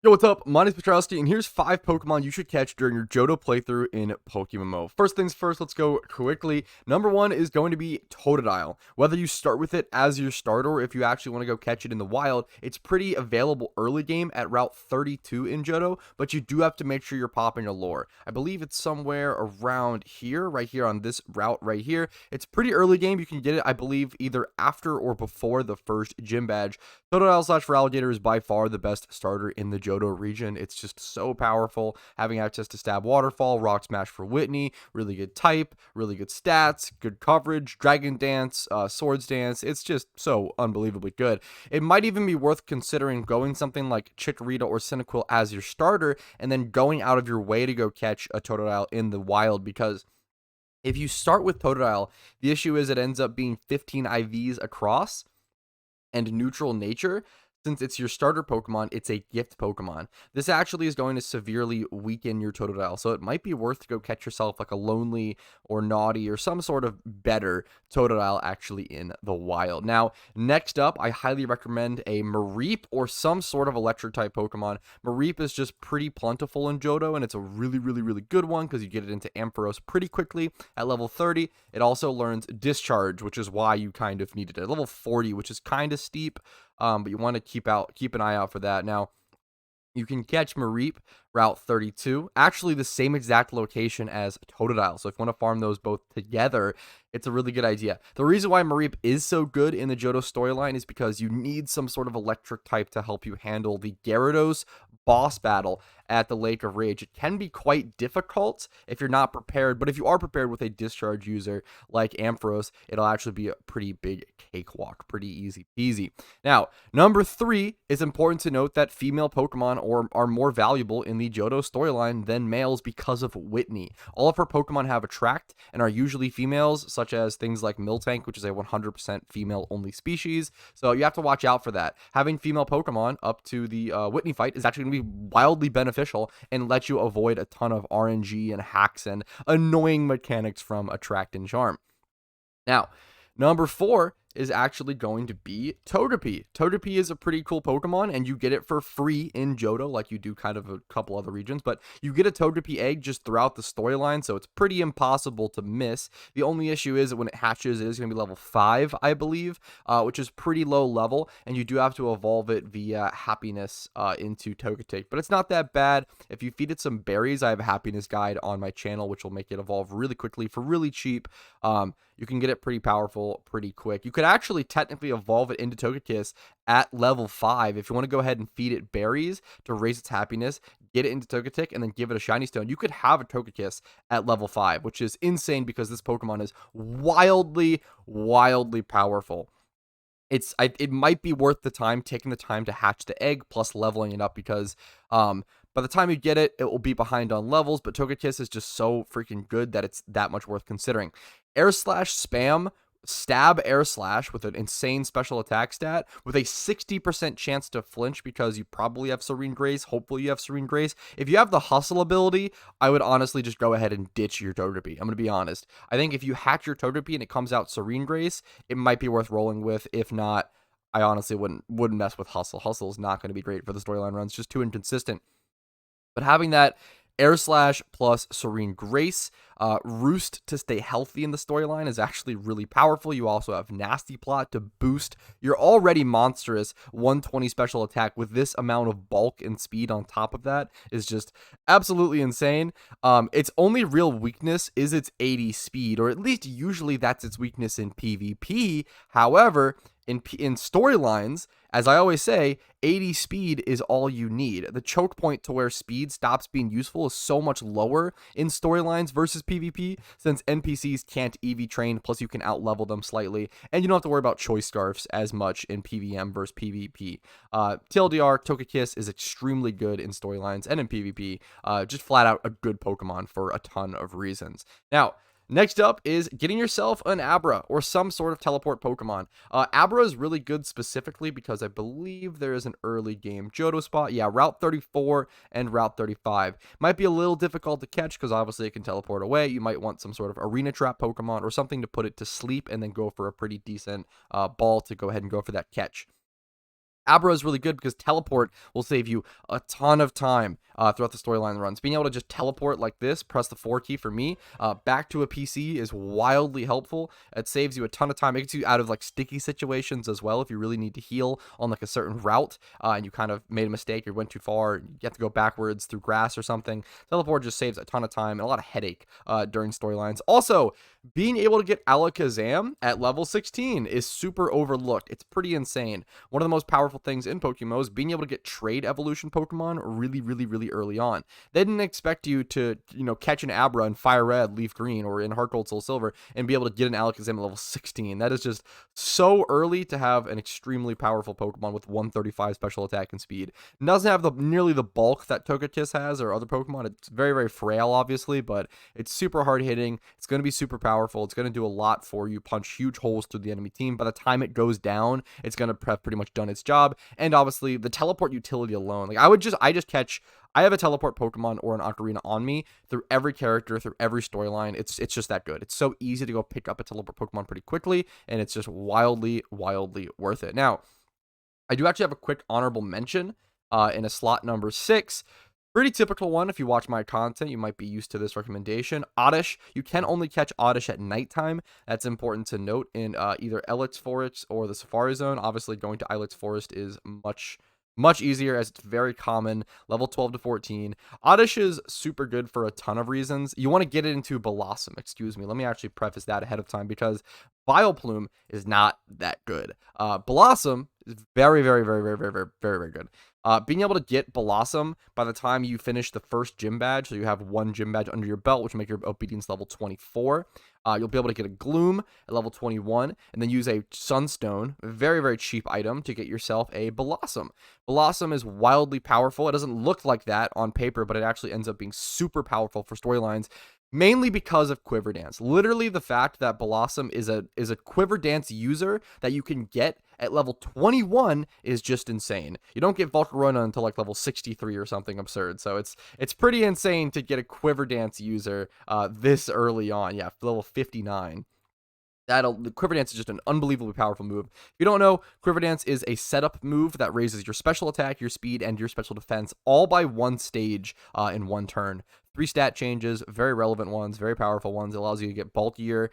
Yo, what's up? My name's Patrouski, and here's 5 Pokemon you should catch during your Johto playthrough in PokeMMO. First things first, let's go quickly. Number 1 is going to be Totodile. Whether you start with it as your starter, or if you actually want to go catch it in the wild, it's pretty available early game at Route 32 in Johto, but you do have to make sure you're popping your lore. I believe it's somewhere around here, right here on this route right here. It's pretty early game. You can get it, I believe, either after or before the first gym badge. Totodile/Feraligatr is by far the best starter in the Johto region. It's just so powerful. Having access to Stab Waterfall, Rock Smash for Whitney, really good type, really good stats, good coverage, Dragon Dance, Swords Dance. It's just so unbelievably good. It might even be worth considering going something like Chikorita or Cyndaquil as your starter, and then going out of your way to go catch a Totodile in the wild, because if you start with Totodile, the issue is it ends up being 15 IVs across and neutral nature. Since it's your starter Pokemon, it's a gift Pokemon. This actually is going to severely weaken your Totodile, so it might be worth to go catch yourself like a Lonely or Naughty or some sort of better Totodile actually in the wild. Now, next up, I highly recommend a Mareep or some sort of electric type Pokemon. Mareep is just pretty plentiful in Johto, and it's a really good one because you get it into Ampharos pretty quickly at level 30. It also learns Discharge, which is why you kind of needed it at level 40, which is kind of steep. But you want to keep an eye out for that. Now, you can catch Mareep Route 32, actually the same exact location as Totodile. So if you want to farm those both together, it's a really good idea. The reason why Mareep is so good in the Johto storyline is because you need some sort of electric type to help you handle the Gyarados boss battle at the Lake of Rage. It can be quite difficult if you're not prepared, but if you are prepared with a Discharge user like Ampharos, it'll actually be a pretty big cakewalk, pretty easy peasy. Now, number 3, is important to note that female Pokemon are more valuable in the Johto storyline than males because of Whitney. All of her Pokemon have Attract and are usually females, such as things like Miltank, which is a 100% female-only species, so you have to watch out for that. Having female Pokemon up to the Whitney fight is actually going to be wildly beneficial and let you avoid a ton of RNG and hacks and annoying mechanics from Attract and Charm. Now, number 4 is actually going to be Togepi. Togepi is a pretty cool Pokemon, and you get it for free in Johto, like you do kind of a couple other regions, but you get a Togepi egg just throughout the storyline, so it's pretty impossible to miss. The only issue is that when it hatches, it is going to be level 5, I believe, which is pretty low level, and you do have to evolve it via Happiness into Togetic, but it's not that bad. If you feed it some berries, I have a Happiness guide on my channel, which will make it evolve really quickly for really cheap. You can get it pretty powerful pretty quick. You could actually technically evolve it into Togekiss at level 5 if you want to go ahead and feed it berries to raise its happiness, get it into Togetic, and then give it a shiny stone. You could have a Togekiss at level 5, which is insane because this Pokemon is wildly powerful. It might be worth the time, taking the time to hatch the egg plus leveling it up, because by the time you get it, it will be behind on levels, but Togekiss is just so freaking good that it's that much worth considering. Air Slash Spam, Stab Air Slash with an insane special attack stat with a 60% chance to flinch because you probably have Serene Grace. Hopefully you have Serene Grace. If you have the Hustle ability, I would honestly just go ahead and ditch your Togepi. I'm going to be honest. I think if you hatch your Togepi and it comes out Serene Grace, it might be worth rolling with. If not, I honestly wouldn't mess with Hustle. Hustle is not going to be great for the storyline runs, just too inconsistent. But having that Air Slash plus Serene Grace, Roost to stay healthy in the storyline is actually really powerful. You also have Nasty Plot to boost your already monstrous 120 special attack with this amount of bulk and speed on top of that is just absolutely insane. Its only real weakness is its 80 speed, or at least usually that's its weakness in PvP. However, in storylines, as I always say, 80 speed is all you need. The choke point to where speed stops being useful is so much lower in storylines versus PvP, since NPCs can't EV train, plus you can outlevel them slightly, and you don't have to worry about choice scarfs as much in PvM versus PvP. TLDR, Togekiss is extremely good in storylines and in PvP, just flat out a good Pokemon for a ton of reasons. Now, next up is getting yourself an Abra or some sort of teleport Pokemon. Abra is really good specifically because I believe there is an early game Johto spot. Yeah, Route 34 and Route 35. Might be a little difficult to catch because obviously it can teleport away. You might want some sort of arena trap Pokemon or something to put it to sleep and then go for a pretty decent ball to go ahead and go for that catch. Abra is really good because teleport will save you a ton of time throughout the storyline runs. Being able to just teleport like this, press the 4 key for me, back to a PC is wildly helpful. It saves you a ton of time. It gets you out of like sticky situations as well if you really need to heal on like a certain route and you kind of made a mistake or went too far. You have to go backwards through grass or something. Teleport just saves a ton of time and a lot of headache during storylines. Also, being able to get Alakazam at level 16 is super overlooked. It's pretty insane. One of the most powerful things in PokeMMO is being able to get trade evolution Pokemon really early on. They didn't expect you to, catch an Abra in Fire Red, Leaf Green, or in Heart Gold, Soul Silver and be able to get an Alakazam at level 16. That is just so early to have an extremely powerful Pokemon with 135 special attack and speed. It doesn't have nearly the bulk that Togekiss has or other Pokemon. It's very frail, obviously, but it's super hard hitting. It's going to be super powerful. It's going to do a lot for you, punch huge holes through the enemy team. By the time it goes down, it's going to have pretty much done its job. And obviously, the teleport utility alone. Like I have a teleport Pokemon or an Ocarina on me through every character, through every storyline. It's just that good. It's so easy to go pick up a teleport Pokemon pretty quickly, and it's just wildly worth it. Now, I do actually have a quick honorable mention in a slot number 6. Pretty typical one. If you watch my content, you might be used to this recommendation. Oddish. You can only catch Oddish at nighttime. That's important to note in either Ilex Forest or the Safari Zone. Obviously, going to Ilex Forest is much easier as it's very common. Level 12 to 14. Oddish is super good for a ton of reasons. You want to get it into Blossom. Excuse me. Let me actually preface that ahead of time because Vileplume is not that good. Blossom is very good. Being able to get Blossom by the time you finish the first gym badge, so you have one gym badge under your belt, which will make your obedience level 24. You'll be able to get a Gloom at level 21, and then use a Sunstone, a very cheap item, to get yourself a Blossom. Blossom is wildly powerful. It doesn't look like that on paper, but it actually ends up being super powerful for storylines. Mainly because of Quiver Dance. Literally, the fact that Blossom is a Quiver Dance user that you can get at level 21 is just insane. You don't get Volcarona until like level 63 or something absurd. So it's pretty insane to get a Quiver Dance user this early on. Yeah, level 59. The Quiver Dance is just an unbelievably powerful move. If you don't know, Quiver Dance is a setup move that raises your special attack, your speed, and your special defense all by one stage in one turn. 3 stat changes, very relevant ones, very powerful ones. It allows you to get bulkier.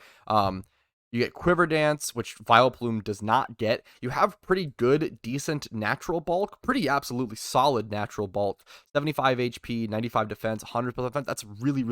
You get Quiver Dance, which Vileplume does not get. You have pretty good, decent natural bulk. Pretty absolutely solid natural bulk. 75 HP, 95 defense, 100 defense. That's really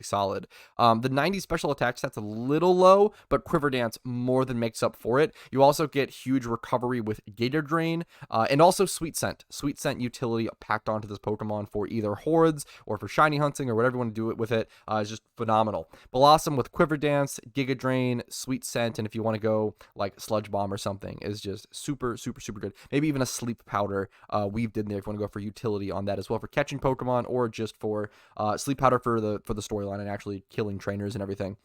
solid. The 90 special attack stat's a little low, but Quiver Dance more than makes up for it. You also get huge recovery with Gator Drain, and also Sweet Scent. Sweet Scent utility packed onto this Pokemon for either hordes or for shiny hunting or whatever you want to do it with it is just phenomenal. Blossom with Quiver Dance, Giga Drain, Sweet Scent, and if you want to go like Sludge Bomb or something, is just super good. Maybe even a Sleep Powder weaved in there if you want to go for utility on that as well for catching Pokemon, or just for Sleep Powder for the storyline and actually killing trainers and everything.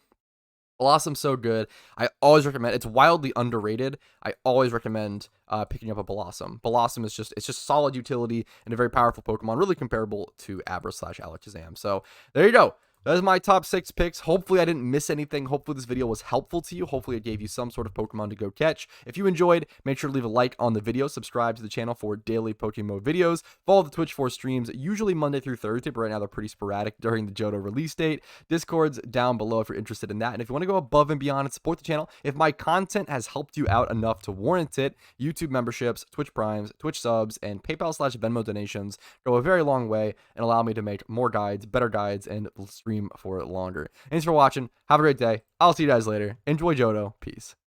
Blossom's so good. I always recommend. It's wildly underrated. I always recommend picking up a Blossom. Blossom is just solid utility and a very powerful Pokemon, really comparable to Abra / Alakazam. So there you go. That is my top 6 picks. Hopefully I didn't miss anything. Hopefully this video was helpful to you. Hopefully it gave you some sort of Pokemon to go catch. If you enjoyed, make sure to leave a like on the video. Subscribe to the channel for daily PokeMMO videos. Follow the Twitch for streams, usually Monday through Thursday, but right now they're pretty sporadic during the Johto release date. Discord's down below if you're interested in that. And if you want to go above and beyond and support the channel, if my content has helped you out enough to warrant it, YouTube memberships, Twitch Primes, Twitch subs, and PayPal / Venmo donations go a very long way and allow me to make more guides, better guides, and stream for it longer. Thanks for watching. Have a great day. I'll see you guys later. Enjoy Johto. Peace.